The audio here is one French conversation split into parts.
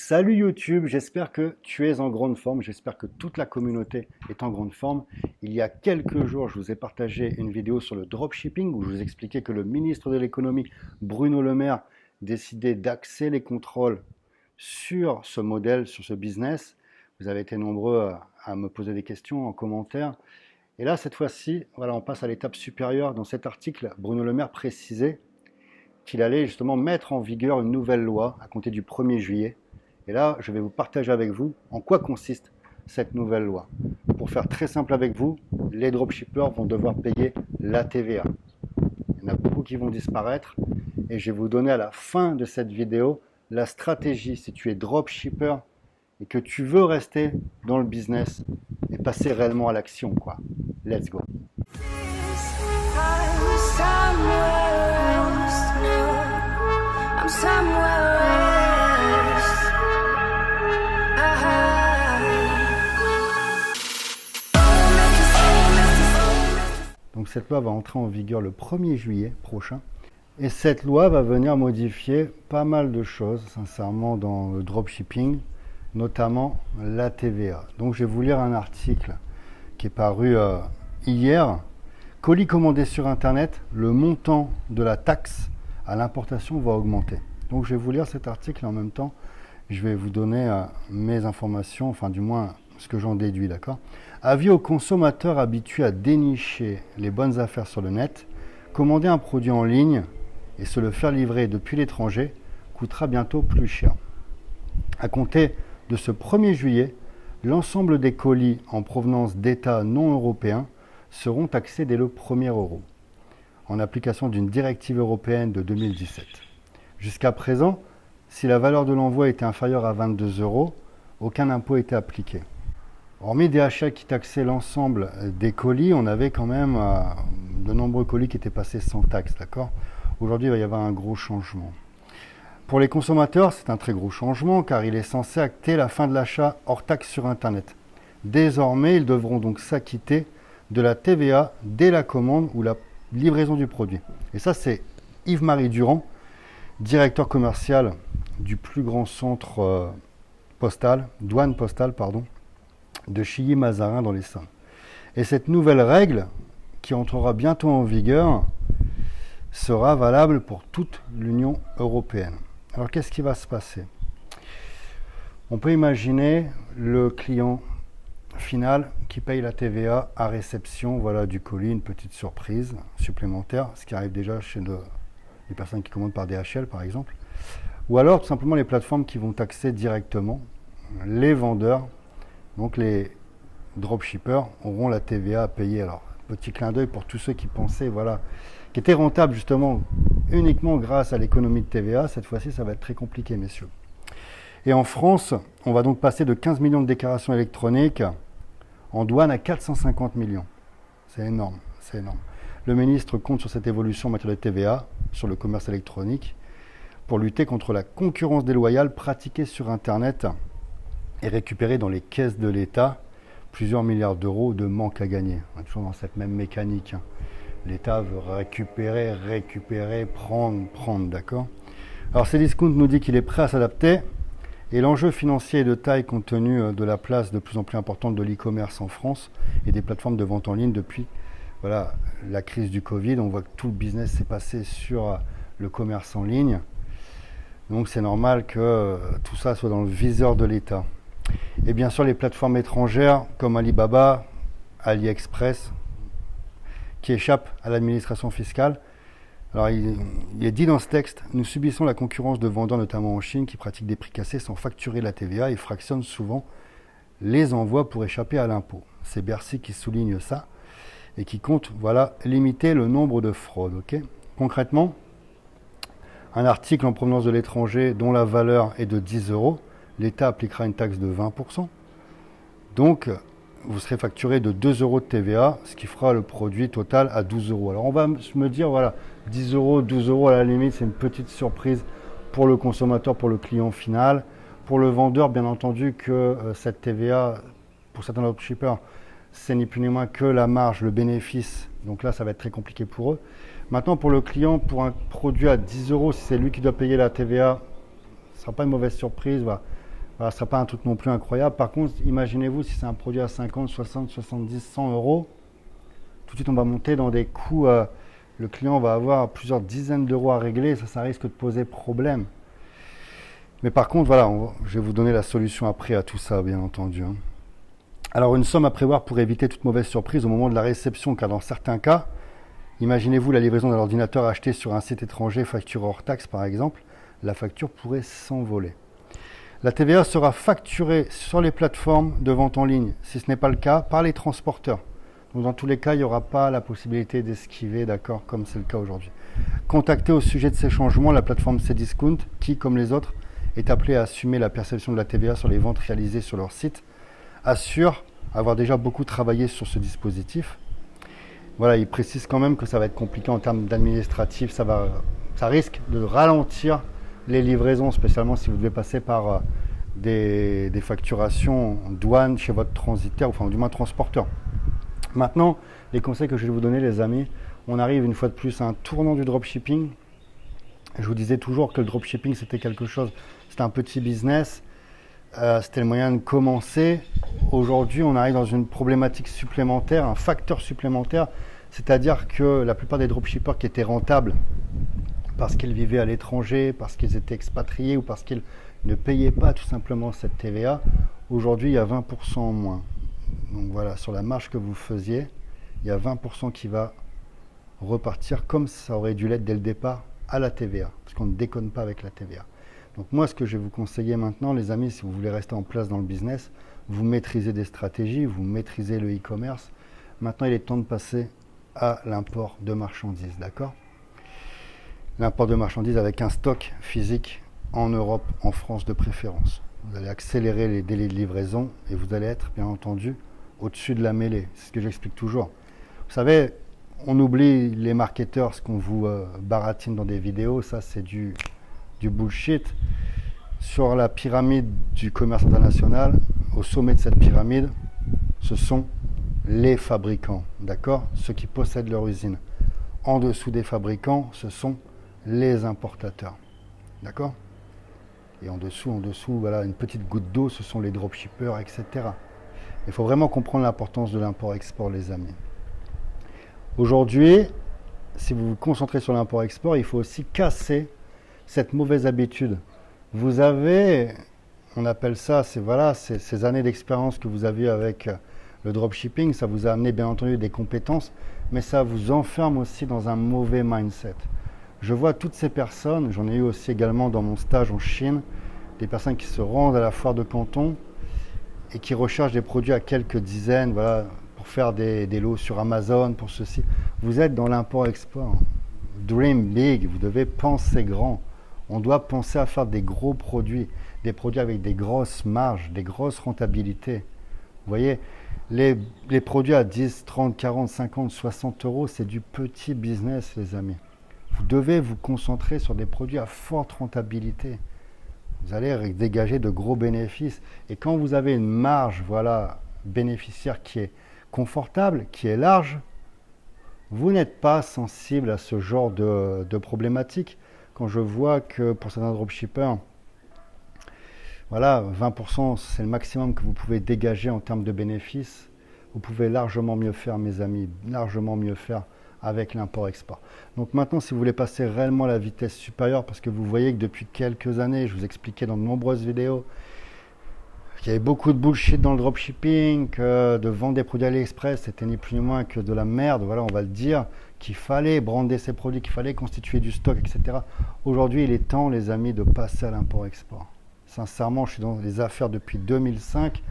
Salut YouTube, j'espère que tu es en grande forme, j'espère que toute la communauté est en grande forme. Il y a quelques jours, je vous ai partagé une vidéo sur le dropshipping où je vous expliquais que le ministre de l'économie, Bruno Le Maire, décidait d'axer les contrôles sur ce modèle, sur ce business. Vous avez été nombreux à me poser des questions en commentaire. Et là, cette fois-ci, voilà, on passe à l'étape supérieure. Dans cet article, Bruno Le Maire précisait qu'il allait justement mettre en vigueur une nouvelle loi à compter du 1er juillet. Et là, je vais vous partager avec vous en quoi consiste cette nouvelle loi. Pour faire très simple avec vous, les dropshippers vont devoir payer la TVA. Il y en a beaucoup qui vont disparaître et je vais vous donner à la fin de cette vidéo la stratégie si tu es dropshipper et que tu veux rester dans le business et passer réellement à l'action, quoi. Let's go. Donc cette loi va entrer en vigueur le 1er juillet prochain. Et cette loi va venir modifier pas mal de choses, sincèrement, dans le dropshipping, notamment la TVA. Donc je vais vous lire un article qui est paru hier. Colis commandés sur Internet, le montant de la taxe à l'importation va augmenter. Donc je vais vous lire cet article et en même temps, je vais vous donner mes informations, enfin du moins ce que j'en déduis, d'accord ? Avis aux consommateurs habitués à dénicher les bonnes affaires sur le net, commander un produit en ligne et se le faire livrer depuis l'étranger coûtera bientôt plus cher. À compter de ce 1er juillet, l'ensemble des colis en provenance d'États non européens seront taxés dès le 1er euro, en application d'une directive européenne de 2017. Jusqu'à présent, si la valeur de l'envoi était inférieure à 22 euros, aucun impôt n'était appliqué. Hormis DHL qui taxait l'ensemble des colis, on avait quand même de nombreux colis qui étaient passés sans taxe, d'accord ? Aujourd'hui, il va y avoir un gros changement. Pour les consommateurs, c'est un très gros changement car il est censé acter la fin de l'achat hors taxe sur Internet. Désormais, ils devront donc s'acquitter de la TVA dès la commande ou la livraison du produit. Et ça, c'est Yves-Marie Durand, directeur commercial du plus grand centre douane postale, de Chilly-Mazarin dans l'Essonne. Et cette nouvelle règle, qui entrera bientôt en vigueur, sera valable pour toute l'Union européenne. Alors qu'est-ce qui va se passer ? On peut imaginer le client final qui paye la TVA à réception du colis, une petite surprise supplémentaire, ce qui arrive déjà chez les personnes qui commandent par DHL par exemple, ou alors tout simplement les plateformes qui vont taxer directement les vendeurs. Donc les dropshippers auront la TVA à payer. Alors, petit clin d'œil pour tous ceux qui pensaient, qui étaient rentables justement uniquement grâce à l'économie de TVA. Cette fois-ci, ça va être très compliqué, messieurs. Et en France, on va donc passer de 15 millions de déclarations électroniques en douane à 450 millions. C'est énorme, c'est énorme. Le ministre compte sur cette évolution en matière de TVA, sur le commerce électronique, pour lutter contre la concurrence déloyale pratiquée sur Internet et récupérer dans les caisses de l'État plusieurs milliards d'euros de manque à gagner. On est toujours dans cette même mécanique. L'État veut récupérer, prendre, d'accord ? Alors Cdiscount nous dit qu'il est prêt à s'adapter et l'enjeu financier est de taille compte tenu de la place de plus en plus importante de l'e-commerce en France et des plateformes de vente en ligne depuis la crise du Covid. On voit que tout le business s'est passé sur le commerce en ligne. Donc c'est normal que tout ça soit dans le viseur de l'État. Et bien sûr les plateformes étrangères comme Alibaba, AliExpress, qui échappent à l'administration fiscale. Alors il est dit dans ce texte, nous subissons la concurrence de vendeurs notamment en Chine qui pratiquent des prix cassés sans facturer la TVA et fractionnent souvent les envois pour échapper à l'impôt. C'est Bercy qui souligne ça et qui compte limiter le nombre de fraudes. Okay ? Concrètement, un article en provenance de l'étranger dont la valeur est de 10 euros, l'État appliquera une taxe de 20%. Donc, vous serez facturé de 2 euros de TVA, ce qui fera le produit total à 12 euros. Alors, on va me dire, 10 euros, 12 euros, à la limite, c'est une petite surprise pour le consommateur, pour le client final. Pour le vendeur, bien entendu, que cette TVA, pour certains dropshippers, c'est ni plus ni moins que la marge, le bénéfice. Donc là, ça va être très compliqué pour eux. Maintenant, pour le client, pour un produit à 10 euros, si c'est lui qui doit payer la TVA, ce ne sera pas une mauvaise surprise. Voilà, ce ne sera pas un truc non plus incroyable. Par contre, imaginez-vous si c'est un produit à 50, 60, 70, 100 euros. Tout de suite, on va monter dans des coûts. Le client va avoir plusieurs dizaines d'euros à régler. Ça risque de poser problème. Mais par contre, voilà, je vais vous donner la solution après à tout ça, bien entendu. Alors, une somme à prévoir pour éviter toute mauvaise surprise au moment de la réception, car dans certains cas, imaginez-vous la livraison d'un ordinateur acheté sur un site étranger, facture hors taxe par exemple, la facture pourrait s'envoler. La TVA sera facturée sur les plateformes de vente en ligne, si ce n'est pas le cas, par les transporteurs. Donc dans tous les cas, il n'y aura pas la possibilité d'esquiver, d'accord, comme c'est le cas aujourd'hui. Contactez au sujet de ces changements la plateforme Cdiscount, qui, comme les autres, est appelée à assumer la perception de la TVA sur les ventes réalisées sur leur site, assure avoir déjà beaucoup travaillé sur ce dispositif. Voilà, il précise quand même que ça va être compliqué en termes d'administratif, ça risque de ralentir les livraisons, spécialement si vous devez passer par des facturations douane chez votre transitaire, enfin du moins transporteur. Maintenant, les conseils que je vais vous donner, les amis, on arrive une fois de plus à un tournant du dropshipping. Je vous disais toujours que le dropshipping, c'était quelque chose, c'était un petit business, c'était le moyen de commencer. Aujourd'hui, on arrive dans une problématique supplémentaire, un facteur supplémentaire, c'est-à-dire que la plupart des dropshippers qui étaient rentables, parce qu'ils vivaient à l'étranger, parce qu'ils étaient expatriés ou parce qu'ils ne payaient pas tout simplement cette TVA, aujourd'hui il y a 20% en moins. Donc voilà, sur la marge que vous faisiez, il y a 20% qui va repartir comme ça aurait dû l'être dès le départ à la TVA, parce qu'on ne déconne pas avec la TVA. Donc moi, ce que je vais vous conseiller maintenant, les amis, si vous voulez rester en place dans le business, vous maîtrisez des stratégies, vous maîtrisez le e-commerce. Maintenant, il est temps de passer à l'import de marchandises, d'accord ? L'import de marchandises avec un stock physique en Europe, en France de préférence. Vous allez accélérer les délais de livraison et vous allez être, bien entendu, au-dessus de la mêlée. C'est ce que j'explique toujours. Vous savez, on oublie les marketeurs, ce qu'on vous baratine dans des vidéos, ça c'est du bullshit. Sur la pyramide du commerce international, au sommet de cette pyramide, ce sont les fabricants, d'accord ? Ceux qui possèdent leur usine. En dessous des fabricants, ce sont les importateurs, d'accord ? Et en dessous, voilà, une petite goutte d'eau, ce sont les dropshippers, etc. Il faut vraiment comprendre l'importance de l'import-export, les amis. Aujourd'hui, si vous vous concentrez sur l'import-export, il faut aussi casser cette mauvaise habitude. Vous avez, on appelle ça, ces années d'expérience que vous avez avec le dropshipping, ça vous a amené bien entendu des compétences, mais ça vous enferme aussi dans un mauvais mindset. Je vois toutes ces personnes, j'en ai eu aussi également dans mon stage en Chine, des personnes qui se rendent à la foire de Canton et qui recherchent des produits à quelques dizaines, voilà, pour faire des lots sur Amazon, pour ceci. Vous êtes dans l'import-export. Dream big, vous devez penser grand. On doit penser à faire des gros produits, des produits avec des grosses marges, des grosses rentabilités. Vous voyez, les produits à 10, 30, 40, 50, 60 euros, c'est du petit business, les amis. Vous devez vous concentrer sur des produits à forte rentabilité. Vous allez dégager de gros bénéfices. Et quand vous avez une marge, voilà, bénéficiaire qui est confortable, qui est large, vous n'êtes pas sensible à ce genre de problématiques. Quand je vois que pour certains dropshippers, voilà, 20%, c'est le maximum que vous pouvez dégager en termes de bénéfices, vous pouvez largement mieux faire, mes amis, largement mieux faire avec l'import-export. Donc maintenant, si vous voulez passer réellement à la vitesse supérieure, parce que vous voyez que depuis quelques années, je vous expliquais dans de nombreuses vidéos, qu'il y avait beaucoup de bullshit dans le dropshipping, que de vendre des produits AliExpress, c'était ni plus ni moins que de la merde, voilà, on va le dire, qu'il fallait brander ces produits, qu'il fallait constituer du stock, etc. Aujourd'hui, il est temps, les amis, de passer à l'import-export. Sincèrement, je suis dans les affaires depuis 2005.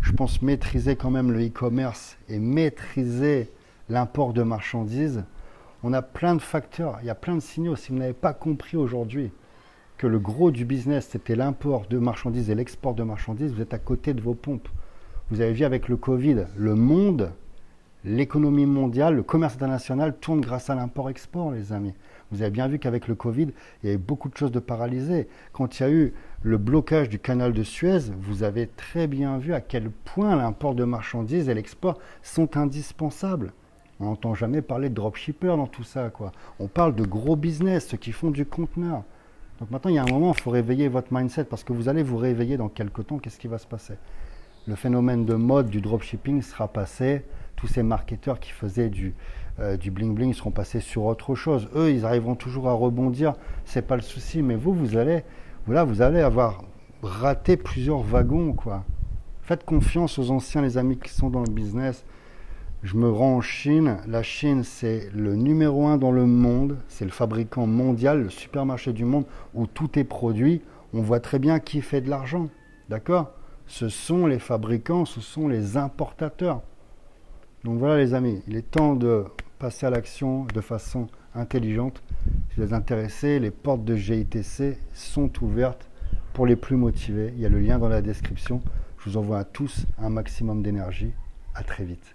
Je pense maîtriser quand même le e-commerce et maîtriser l'import de marchandises. On a plein de facteurs, il y a plein de signaux. Si vous n'avez pas compris aujourd'hui que le gros du business, c'était l'import de marchandises et l'export de marchandises, vous êtes à côté de vos pompes. Vous avez vu avec le Covid, le monde, l'économie mondiale, le commerce international tourne grâce à l'import-export, les amis. Vous avez bien vu qu'avec le Covid, il y avait beaucoup de choses de paralysées. Quand il y a eu le blocage du canal de Suez, vous avez très bien vu à quel point l'import de marchandises et l'export sont indispensables. On n'entend jamais parler de dropshippers dans tout ça, quoi. On parle de gros business, ceux qui font du conteneur. Donc maintenant, il y a un moment, il faut réveiller votre mindset parce que vous allez vous réveiller dans quelques temps. Qu'est-ce qui va se passer? Le phénomène de mode du dropshipping sera passé. Tous ces marketeurs qui faisaient du bling-bling seront passés sur autre chose. Eux, ils arriveront toujours à rebondir. C'est pas le souci. Mais vous allez avoir raté plusieurs wagons, quoi. Faites confiance aux anciens, les amis qui sont dans le business. Je me rends en Chine. La Chine, c'est le numéro 1 dans le monde. C'est le fabricant mondial, le supermarché du monde où tout est produit. On voit très bien qui fait de l'argent. D'accord? Ce sont les fabricants, ce sont les importateurs. Donc voilà les amis, il est temps de passer à l'action de façon intelligente. Si vous êtes intéressés, les portes de GITC sont ouvertes pour les plus motivés. Il y a le lien dans la description. Je vous envoie à tous un maximum d'énergie. À très vite.